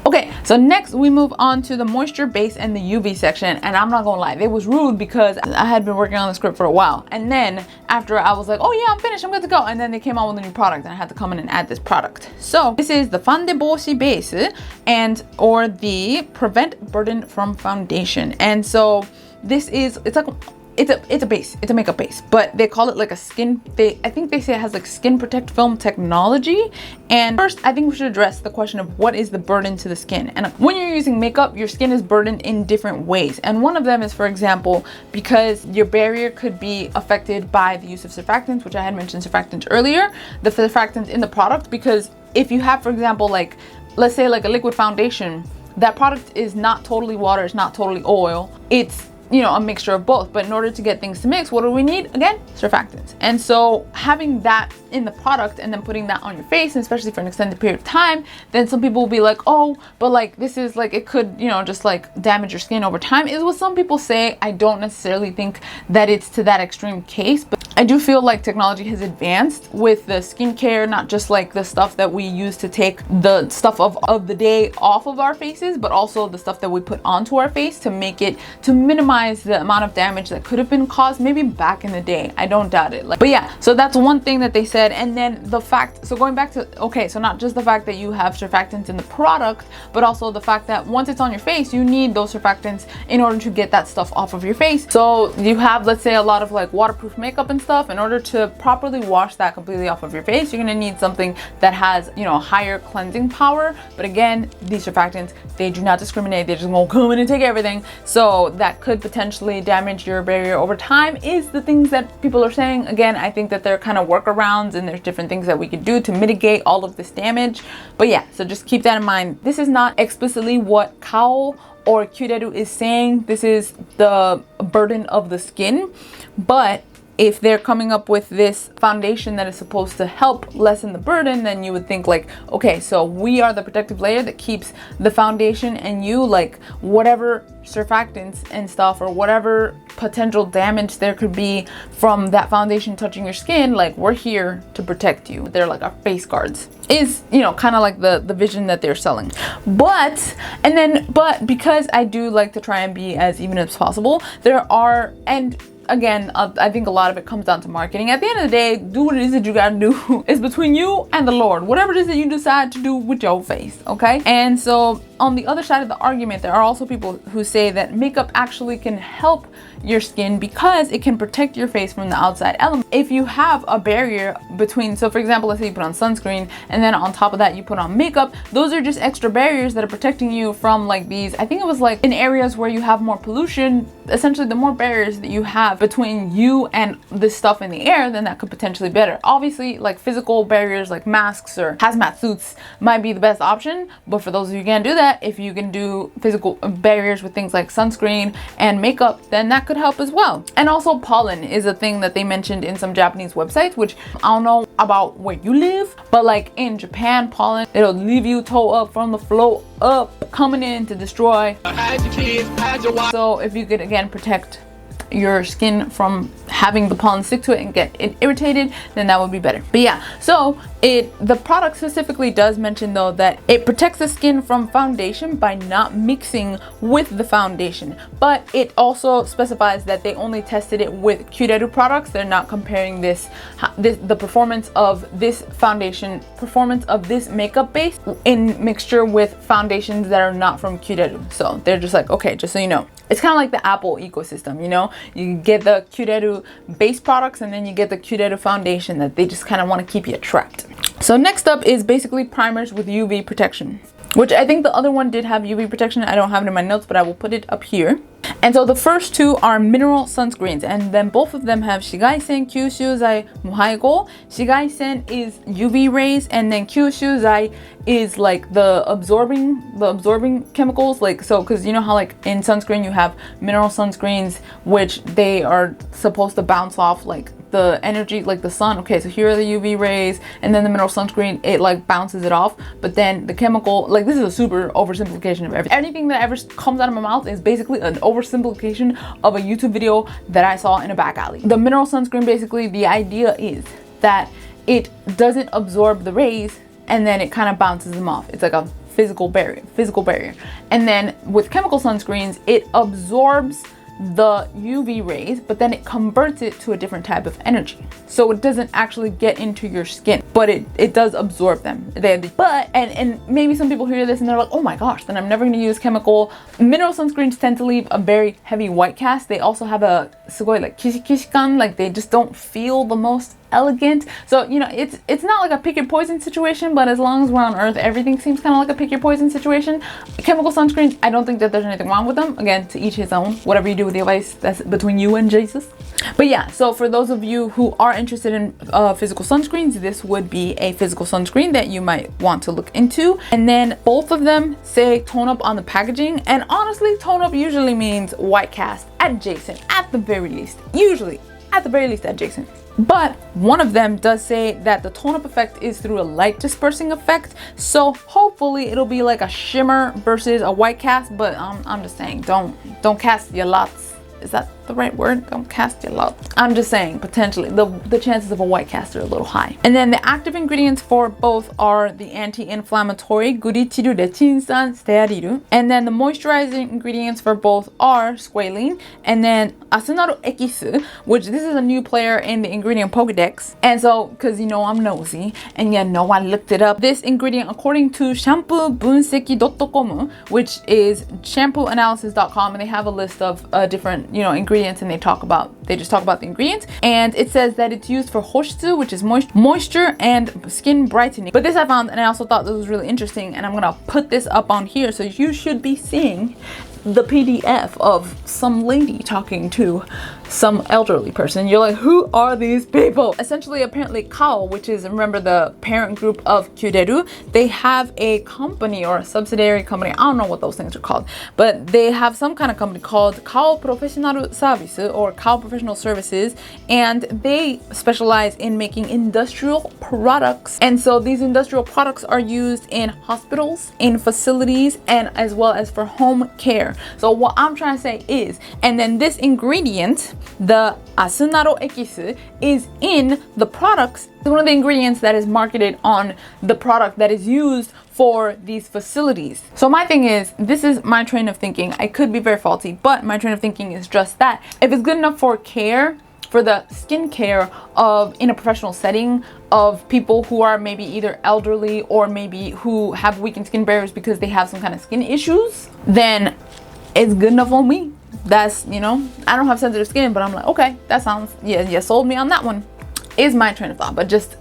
Okay, so next we move on to the moisture base and the UV section, and I'm not gonna lie, it was rude because I had been working on the script for a while, and then after I was like, oh yeah, I'm finished, I'm good to go, and then they came out with a new product and I had to come in and add this product. So this is the Fande Boshi base, and or the Prevent Burden from Foundation. And so this is, it's a base, it's a makeup base, but they call it like a skin, I think they say it has like skin protect film technology. And first, I think we should address the question of what is the burden to the skin. And when you're using makeup, your skin is burdened in different ways. And one of them is, for example, because your barrier could be affected by the use of surfactants, which I had mentioned surfactants earlier, the surfactants in the product, because if you have, for example, like, let's say like a liquid foundation, that product is not totally water, it's not totally oil, it's, you know, a mixture of both. But in order to get things to mix, what do we need? Again, surfactants. And so having that in the product and then putting that on your face, and especially for an extended period of time, then some people will be like, oh, but like this is like, it could, you know, just like damage your skin over time, is what some people say. I don't necessarily think that it's to that extreme case, but I do feel like technology has advanced with the skincare, not just like the stuff that we use to take the stuff of the day off of our faces, but also the stuff that we put onto our face to make it, to minimize the amount of damage that could have been caused maybe back in the day. I don't doubt it. Like, but yeah, so that's one thing that they said. And then the fact, so going back to, okay, so not just the fact that you have surfactants in the product, but also the fact that once it's on your face, you need those surfactants in order to get that stuff off of your face. So you have, let's say, a lot of like waterproof makeup and stuff. In order to properly wash that completely off of your face, you're gonna need something that has, you know, higher cleansing power. But again, these surfactants, they do not discriminate. They're just gonna come in and take everything. So that could potentially damage your barrier over time, is the things that people are saying. Again, I think that they're kind of workarounds, and there's different things that we could do to mitigate all of this damage. But yeah, so just keep that in mind. This is not explicitly what Curél or Curél is saying. This is the burden of the skin. But if they're coming up with this foundation that is supposed to help lessen the burden, then you would think like, okay, so we are the protective layer that keeps the foundation, and you, like, whatever surfactants and stuff or whatever potential damage there could be from that foundation touching your skin, like, we're here to protect you. They're like our face guards, is, you know, kind of like the vision that they're selling. But because I do like to try and be as even as possible, there are, and again, I think a lot of it comes down to marketing. At the end of the day, do what it is that you gotta do. It's between you and the Lord, whatever it is that you decide to do with your face, okay? And so on the other side of the argument, there are also people who say that makeup actually can help your skin because it can protect your face from the outside element. If you have a barrier between, so for example, let's say you put on sunscreen and then on top of that you put on makeup, those are just extra barriers that are protecting you from like these, I think it was like in areas where you have more pollution, essentially the more barriers that you have between you and this stuff in the air, then that could potentially be better. Obviously, like physical barriers like masks or hazmat suits might be the best option, but for those of you who can't do that, if you can do physical barriers with things like sunscreen and makeup, then that could help as well. And also pollen is a thing that they mentioned in some Japanese websites, which I don't know about where you live, but like in Japan, pollen, it'll leave you toe up from the floor up, coming in to destroy. So if you could again protect your skin from having the pollen stick to it and get it irritated, then that would be better. But yeah, so the product specifically does mention though that it protects the skin from foundation by not mixing with the foundation, but it also specifies that they only tested it with Curél products. They're not comparing the performance of this foundation, performance of this makeup base in mixture with foundations that are not from Curél. So they're just like, okay, just so you know, it's kind of like the Apple ecosystem, you know, you get the Curél base products and then you get the Curél foundation that they just kind of want to keep you trapped. So next up is basically primers with UV protection, which I think the other one did have UV protection. I don't have it in my notes, but I will put it up here. And so the first two are mineral sunscreens, and then both of them have Shigaisen Kyushuzai Muhaigo. Shigaisen is UV rays, and then Kyushuzai is like the absorbing chemicals, like, so because you know how like in sunscreen you have mineral sunscreens which they are supposed to bounce off like the energy, like the sun. Okay, so here are the UV rays, and then the mineral sunscreen, it like bounces it off. But then the chemical, like, this is a super oversimplification of everything. Anything that ever comes out of my mouth is basically an oversimplification of a YouTube video that I saw in a back alley. The mineral sunscreen, basically the idea is that it doesn't absorb the rays and then it kind of bounces them off. It's like a physical barrier. And then with chemical sunscreens, it absorbs the UV rays, but then it converts it to a different type of energy. So it doesn't actually get into your skin, but it does absorb them. And maybe some people hear this and they're like, oh my gosh, then I'm never gonna use chemical. Mineral sunscreens tend to leave a very heavy white cast. They also have a sugoi like kishi-kishikan, like they just don't feel the most elegant. So, you know, it's not like a pick your poison situation, but as long as we're on Earth, everything seems kind of like a pick your poison situation. Chemical sunscreens, I don't think that there's anything wrong with them. Again, to each his own. Whatever you do with your life, that's between you and Jesus. But yeah, so for those of you who are interested in physical sunscreens, this would be a physical sunscreen that you might want to look into. And then both of them say tone up on the packaging, and honestly, tone up usually means white cast adjacent at the very least. Usually at the very least adjacent. But one of them does say that the tone up effect is through a light dispersing effect. So hopefully it'll be like a shimmer versus a white cast, but I'm just saying, don't cast your lots. Is that the right word? Don't cast your lots. I'm just saying, potentially the chances of a white cast are a little high. And then the active ingredients for both are the anti-inflammatory gurichiru rechinsan steariru, and then the moisturizing ingredients for both are squalene, and then Asunaro ekisu, which this is a new player in the ingredient Pokédex. And so, because you know I'm nosy, and you know I looked it up, this ingredient, according to shampoobunseki.com, which is shampooanalysis.com, and they have a list of different, you know, ingredients, and they just talk about the ingredients, and it says that it's used for hoshitsu, which is moisture and skin brightening. But this I found, and I also thought this was really interesting, and I'm gonna put this up on here, so you should be seeing the PDF of some lady talking to some elderly person. You're like, who are these people? Essentially, apparently Kao, which is, remember, the parent group of Curél, they have a company or a subsidiary company, I don't know what those things are called, but they have some kind of company called Kao Professional Service or Kao Professional Services, and they specialize in making industrial products. And so these industrial products are used in hospitals, in facilities, and as well as for home care. So what I'm trying to say is, and then this ingredient, the Asunaro ekisu, is in the products. It's one of the ingredients that is marketed on the product that is used for these facilities. So my thing is, this is my train of thinking. I could be very faulty, but my train of thinking is just that if it's good enough for care, for the skincare of in a professional setting of people who are maybe either elderly or maybe who have weakened skin barriers because they have some kind of skin issues, then it's good enough on me. That's, you know, I don't have sensitive skin, but I'm like, okay, that sounds, yeah, you sold me on that one, is my train of thought. But just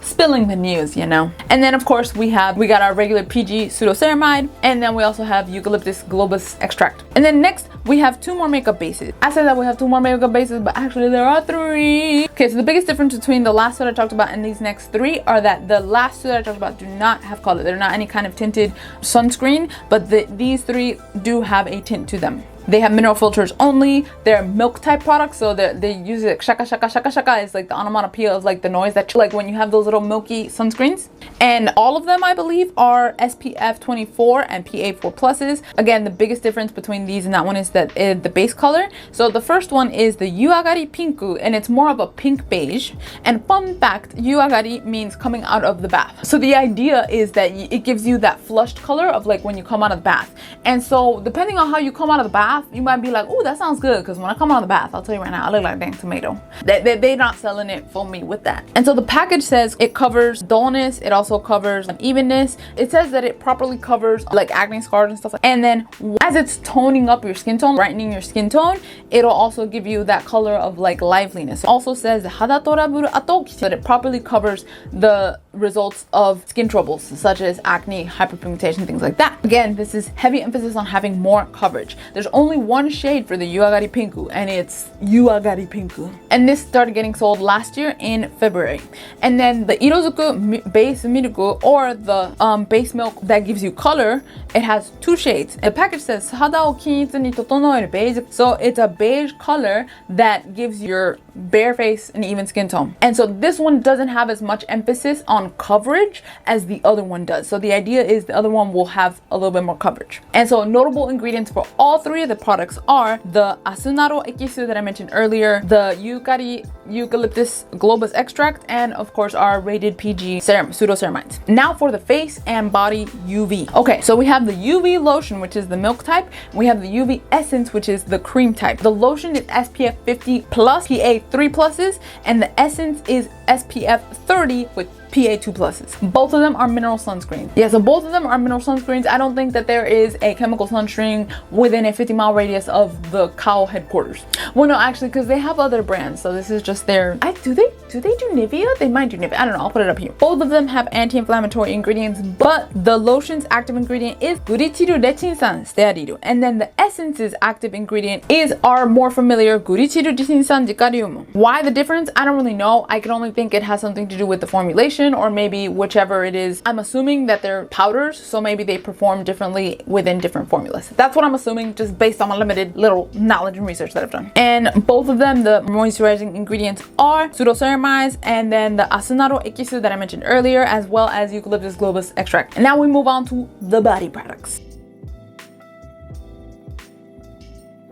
spilling the news, you know. And then of course we got our regular PG pseudoceramide, and then we also have eucalyptus globus extract. And then next we have 2 more makeup bases. I said that we have 2 more makeup bases, but actually there are 3. Okay, so the biggest difference between the last two that I talked about and these next 3 are that the last 2 that I talked about do not have color. They're not any kind of tinted sunscreen, but these 3 do have a tint to them. They have mineral filters only. They're milk type products, so they use it shaka shaka shaka shaka. It's like the onomatopoeia of like the noise that like when you have those little milky sunscreens. And all of them, I believe, are SPF 24 and PA 4 pluses. Again, the biggest difference between these and that one is that the base color. So the first one is the Yuagari Pinku, and it's more of a pink beige. And fun fact, Yuagari means coming out of the bath. So the idea is that it gives you that flushed color of like when you come out of the bath. And so depending on how you come out of the bath, you might be like, oh, that sounds good, because when I come out of the bath, I'll tell you right now, I look like a dang tomato. They're not selling it for me with that. And so the package says it covers dullness, it also covers unevenness. It says that it properly covers like acne scars and stuff. And then as it's toning up your skin tone, brightening your skin tone, it'll also give you that color of like liveliness. It also says that it properly covers the results of skin troubles such as acne, hyperpigmentation, things like that. Again, this is heavy emphasis on having more coverage. There's only one shade for the Yuagari Pinku, and it's Yuagari Pinku. And this started getting sold last year in February. And then the Irozuku base milk, or the base milk that gives you color, it has 2 shades. The package says Hada o kinitsu ni totonoeru beige. So it's a beige color that gives your bare face and even skin tone. And so this one doesn't have as much emphasis on coverage as the other one does. So the idea is the other one will have a little bit more coverage. And so notable ingredients for all three of the products are the Asunaro ekisu that I mentioned earlier, the eucalyptus globus extract, and of course our rated PG pseudoceramides. Now for the face and body UV. Okay, so we have the UV lotion, which is the milk type. We have the UV essence, which is the cream type. The lotion is SPF 50 plus, PA 3 pluses, and the essence is SPF 30 with PA 2 pluses. Both of them are mineral sunscreens. Yeah, so both of them are mineral sunscreens. I don't think that there is a chemical sunscreen within a 50-mile radius of the Curél headquarters. Well, no, actually, because they have other brands, so this is just their. Do they do Nivea? They might do Nivea. I don't know. I'll put it up here. Both of them have anti-inflammatory ingredients, but the lotion's active ingredient is gurichiru rechinsan steariru, and then the essence's active ingredient is our more familiar gurichiru rechinsan jicarium. Why the difference? I don't really know. I can only think it has something to do with the formulation, or maybe whichever it is. I'm assuming that they're powders, so maybe they perform differently within different formulas. That's what I'm assuming, just based on my limited little knowledge and research that I've done. And both of them, the moisturizing ingredients are pseudoceramides, and then the Asunaro ekisu that I mentioned earlier, as well as eucalyptus globus extract. And now we move on to the body products.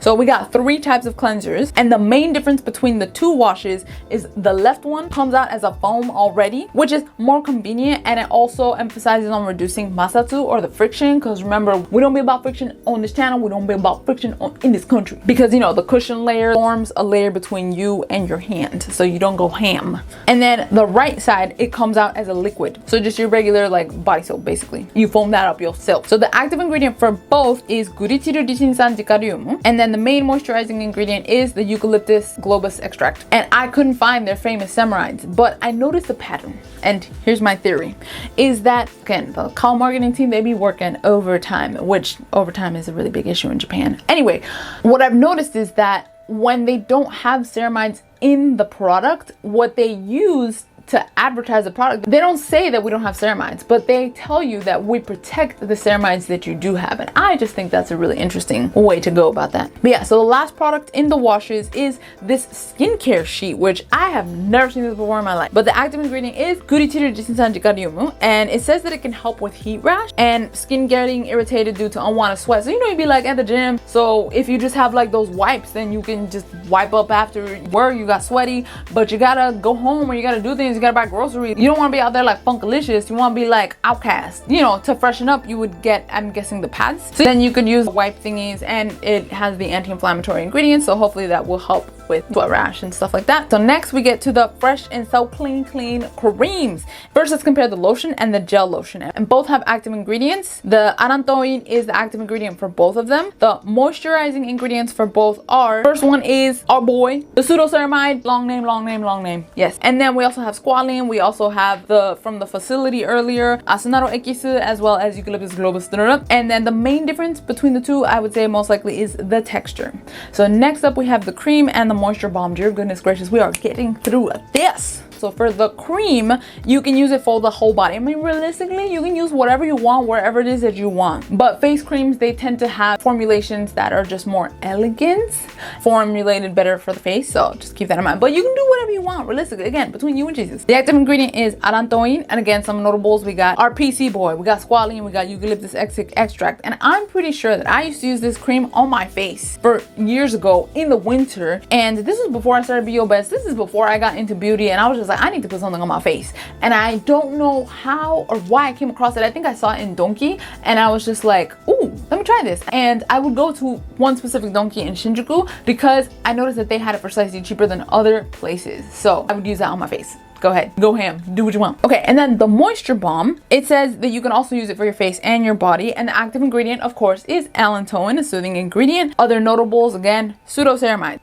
So we got three types of cleansers, and the main difference between the two washes is the left one comes out as a foam already, which is more convenient, and it also emphasizes on reducing masatsu, or the friction, because remember, we don't be about friction on this channel, we don't be about friction in this country, because you know the cushion layer forms a layer between you and your hand, so you don't go ham. And then the right side, it comes out as a liquid, so just your regular like body soap. Basically you foam that up yourself. So the active ingredient for both is gurichiru rechinsan jicarium, and then the main moisturizing ingredient is the eucalyptus globus extract. And I couldn't find their famous ceramides, but I noticed a pattern. And here's my theory, is that, again, the Curél marketing team, they be working overtime, which overtime is a really big issue in Japan. Anyway, what I've noticed is that when they don't have ceramides in the product, what they use to advertise the product, they don't say that we don't have ceramides, but they tell you that we protect the ceramides that you do have. And I just think that's a really interesting way to go about that. But yeah, so the last product in the washes is this skincare sheet, which I have never seen this before in my life. But the active ingredient is gurichiru rechinsan jicarium, and it says that it can help with heat rash and skin getting irritated due to unwanted sweat. So you know, you'd be like at the gym, so if you just have like those wipes, then you can just wipe up after where you got sweaty, but you gotta go home or you gotta do things, you gotta buy groceries. You don't want to be out there like Funkalicious. You want to be like Outcast. You know, to freshen up, you would get, I'm guessing, the pads. So then you could use wipe thingies, and it has the anti-inflammatory ingredients, so hopefully that will help with sweat rash and stuff like that. So next we get to the Fresh and So Clean creams. First, let's compare the lotion and the gel lotion, and both have active ingredients. The arantoin is the active ingredient for both of them. The moisturizing ingredients for both are, first one is our boy, the pseudoceramide, long name, yes. And then we also have squalene. We also have from the facility earlier, Asunaro ekisu, as well as eucalyptus globus. And then the main difference between the two, I would say most likely, is the texture. So next up we have the cream and the moisture balm. Dear goodness gracious, we are getting through this. So for the cream, you can use it for the whole body. I mean, realistically, you can use whatever you want, wherever it is that you want. But face creams, they tend to have formulations that are just more elegant, formulated better for the face. So just keep that in mind. But you can do whatever you want, realistically, again, between you and Jesus. The active ingredient is arantoin. And again, some notables, we got our PC boy, we got squalene, we got eucalyptus extract. And I'm pretty sure that I used to use this cream on my face for years ago in the winter. And this was before I started Be Best. This is before I got into beauty, and I was just like, I need to put something on my face. And I don't know how or why I came across it. I think I saw it in Donki, and I was just like, ooh, let me try this. And I would go to one specific Donki in Shinjuku because I noticed that they had it for slightly cheaper than other places. So I would use that on my face. Go ahead, go ham, do what you want. Okay, and then the moisture balm, it says that you can also use it for your face and your body, and the active ingredient, of course, is allantoin, a soothing ingredient. Other notables, again, pseudoceramide.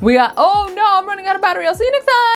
We got, oh no, I'm running out of battery. I'll see you next time.